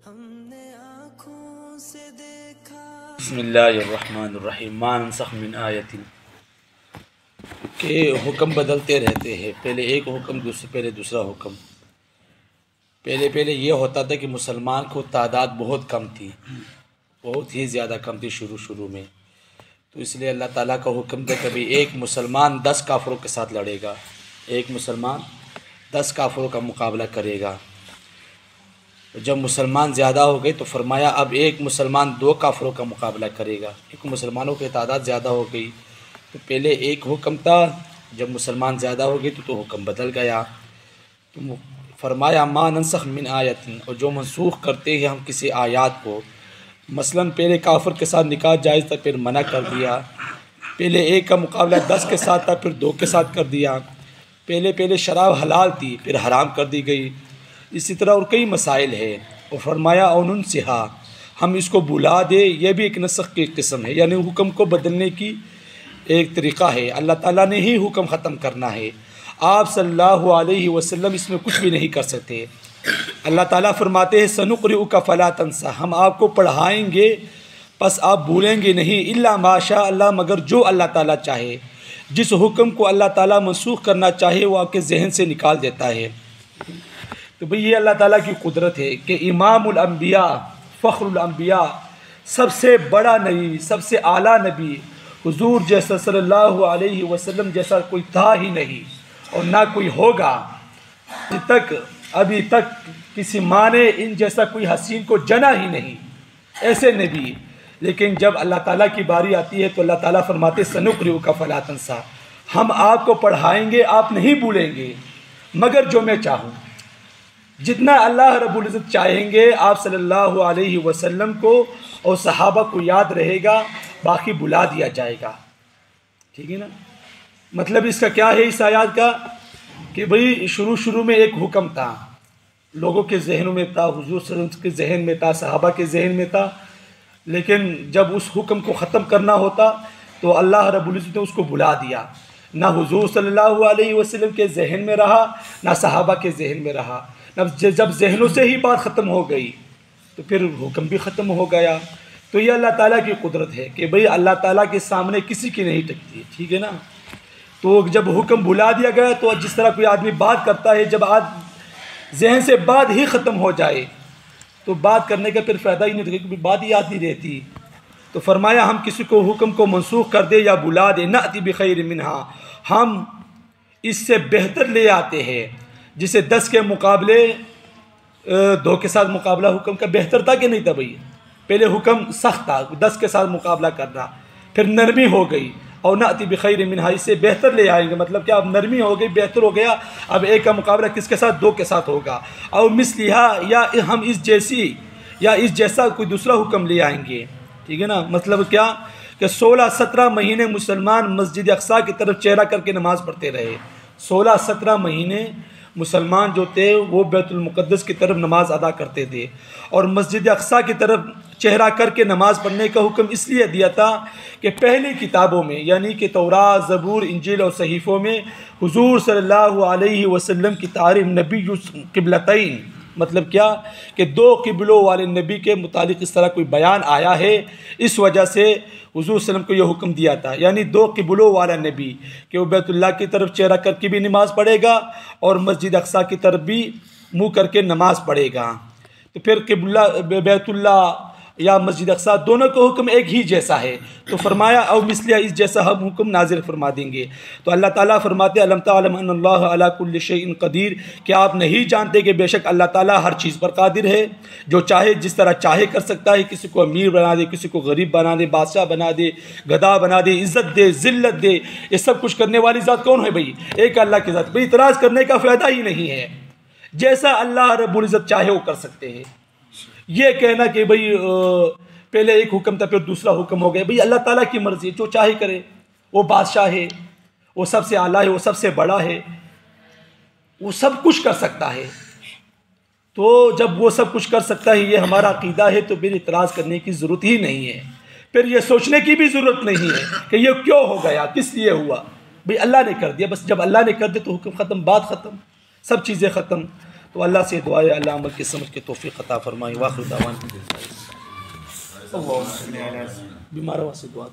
हमने आँखों से देखा। बिस्मिल्लाहिर्रहमानिर्रहीम। मा नंसख मिन आयतिन के हुक्म बदलते रहते हैं। पहले एक हुक्म पहले दूसरा हुक्म। पहले ये होता था कि मुसलमान को तादाद बहुत कम थी, बहुत ही ज़्यादा कम थी शुरू में। तो इसलिए अल्लाह ताला का हुक्म था कभी एक मुसलमान 10 काफिरों के साथ लड़ेगा, एक मुसलमान 10 काफिरों का मुकाबला करेगा। जब मुसलमान ज़्यादा हो गए तो फरमाया अब एक मुसलमान 2 काफिरों का मुकाबला करेगा, क्योंकि मुसलमानों की तादाद ज़्यादा हो गई। तो पहले एक हुक्म था, जब मुसलमान ज़्यादा हो गए तो हुक्म बदल गया। तो फरमाया मा नंसख मिन आयतिन, और जो मनसूख करते हैं हम किसी आयात को, मसलन पहले काफिर के साथ निकाह जायज़ था फिर मना कर दिया, पहले एक का मुकाबला 10 के साथ था फिर 2 के साथ कर दिया, पहले शराब हलाल थी फिर हराम कर दी गई। इसी तरह और कई मसाइल है। और फरमाया औनुन सिहा, हम इसको बुला दे, यह भी एक नसख की किस्म है, यानी हुक्म को बदलने की एक तरीक़ा है। अल्लाह ताला ने ही हुक्म ख़त्म करना है, आप सल्लल्लाहु अलैहि वसल्लम इसमें कुछ भी नहीं कर सकते। अल्लाह ताला फरमाते हैं सनुक़रिउका फ़ला तंसा, हम आपको पढ़ाएंगे बस आप भूलेंगे नहीं, इल्ला माशा अल्लाह, मगर जो अल्लाह ताला चाहे। जिस हुक्म को अल्लाह ताला मनसूख करना चाहे वो आपके जहन से निकाल देता है। तो भाई ये अल्लाह ताला की कुदरत है कि इमामुल अंबिया फ़ख्रुल अंबिया, सबसे बड़ा नबी, सबसे आला नबी हुजूर जैसा सल्लल्लाहु अलैहि वसल्लम जैसा कोई था ही नहीं और ना कोई होगा। अभी तक किसी माँ ने इन जैसा कोई हसीन को जना ही नहीं, ऐसे नबी। लेकिन जब अल्लाह ताला की बारी आती है तो अल्लाह ताला फरमाते सनुक़रिउका फ़ला तंसा, हम आपको पढ़ाएंगे आप नहीं भूलेंगे मगर जो मैं चाहूँ। जितना अल्लाह रब्बुल इज़्ज़त चाहेंगे आप सल्लल्लाहु अलैहि वसल्लम को और सहाबा को याद रहेगा, बाकी बुला दिया जाएगा। ठीक है ना। मतलब इसका क्या है इस आयत का कि भाई शुरू में एक हुक्म था, लोगों के जहनों में था, हुजूर सल्लल्लाहु अलैहि वसल्लम के जहन में था, सहाबा के जहन में था। लेकिन जब उस हुक्म को ख़त्म करना होता तो अल्लाह रब्बुल इज़्ज़त ने उसको बुला दिया। ना हुजूर सल्लल्लाहु अलैहि वसल्लम के जहन में रहा, ना सहाबा के जहन में रहा। जब जहनों से ही बात ख़त्म हो गई तो फिर हुक्म भी ख़त्म हो गया। तो ये अल्लाह ताला की कुदरत है कि भाई अल्लाह ताला के सामने किसी की नहीं टिकती। ठीक है ना। तो जब हुक्म बुला दिया गया तो जिस तरह कोई आदमी बात करता है, जब आज जहन से बात ही ख़त्म हो जाए तो बात करने का फिर फ़ायदा ही नहीं था, क्योंकि बात ही याद नहीं रहती। तो फरमाया हम किसी को हुक्म को मनसूख कर दे या बुला दे, नअती बिखैर मिनहा, हम इससे बेहतर ले आते हैं। जिसे 10 के मुकाबले 2 के साथ मुकाबला हुक्म का बेहतर था कि नहीं था भाई। पहले हुक्म सख्त था 10 के साथ मुकाबला करना, फिर नरमी हो गई और नअती बिखैर मिनहा, इससे बेहतर ले आएंगे। मतलब क्या, अब नरमी हो गई, बेहतर हो गया। अब एक का मुकाबला किसके साथ, 2 के साथ होगा। और मिसलिहा, या हम इस जैसी या इस जैसा कोई दूसरा हुक्म ले आएंगे। ठीक है ना। मतलब क्या कि 16-17 महीने मुसलमान मस्जिद अक्सा की तरफ चेहरा करके नमाज़ पढ़ते रहे। 16-17 महीने मुसलमान जो थे वो बैतुल मुक़द्दस की तरफ नमाज अदा करते थे, और मस्जिद अक्सा की तरफ चेहरा करके नमाज़ पढ़ने का हुक्म इसलिए दिया था कि पहली किताबों में, यानी कि तौरात, ज़बूर, इंजील और सहीफ़ों में हुजूर सल्लल्लाहु अलैहि वसल्लम की तारीफ़ नबी क़िबलतैन, मतलब क्या कि 2 क़िबलों वाले नबी के मुतालिक इस तरह कोई बयान आया है। इस वजह से हुजूर सल्लम को यह हुक्म दिया था, यानी 2 क़िबलों वाला नबी कि वो बैतुल्लाह की तरफ चेहरा करके भी नमाज़ पढ़ेगा और मस्जिद अक्सा की तरफ भी मुँह करके नमाज़ पढ़ेगा। तो फिर क़िबला बैतुल्लाह या मस्जिद अक्सा दोनों का हुक्म एक ही जैसा है। तो फरमाया और मिसलिया इस जैसा हम हुक्म नाजिल फरमा देंगे। तो अल्लाह ताला फरमाते अलम तअलम अन्नल्लाह अला कुल्लि शैइन क़दीर, क्या आप नहीं जानते कि बेशक अल्लाह ताला हर चीज़ पर कादिर है। जो चाहे जिस तरह चाहे कर सकता है, किसी को अमीर बना दे, किसी को गरीब बना दे, बादशाह बना दे, गधा बना दे, इज़्ज़त दे, ज़िल्लत दे। ये सब कुछ करने वाली ज़ात कौन है भाई, एक अल्लाह की ज़ात। भाई इतराज़ करने का फ़ायदा ही नहीं है, जैसा अल्लाह रब्बुल इज़्ज़त चाहे वो कर सकते हैं। ये कहना कि भाई पहले एक हुक्म था फिर दूसरा हुक्म हो गया, भाई अल्लाह ताला की मर्ज़ी, जो चाहे करे। वो बादशाह है, वो सबसे आला है, वो सबसे बड़ा है, वो सब कुछ कर सकता है। तो जब वो सब कुछ कर सकता है, ये हमारा अक़ीदा है, तो फिर इतराज़ करने की ज़रूरत ही नहीं है। फिर ये सोचने की भी ज़रूरत नहीं है कि ये क्यों हो गया, किस लिए हुआ। भाई अल्लाह ने कर दिया, बस जब अल्लाह ने कर दिया तो हुक्म ख़त्म, बात ख़त्म, सब चीज़ें ख़त्म। तो अल्लाह से दुआ है अल्लाह अमल की समझ के तौफीक अता फरमाए। वाखिर दावान बीमारों से दुआ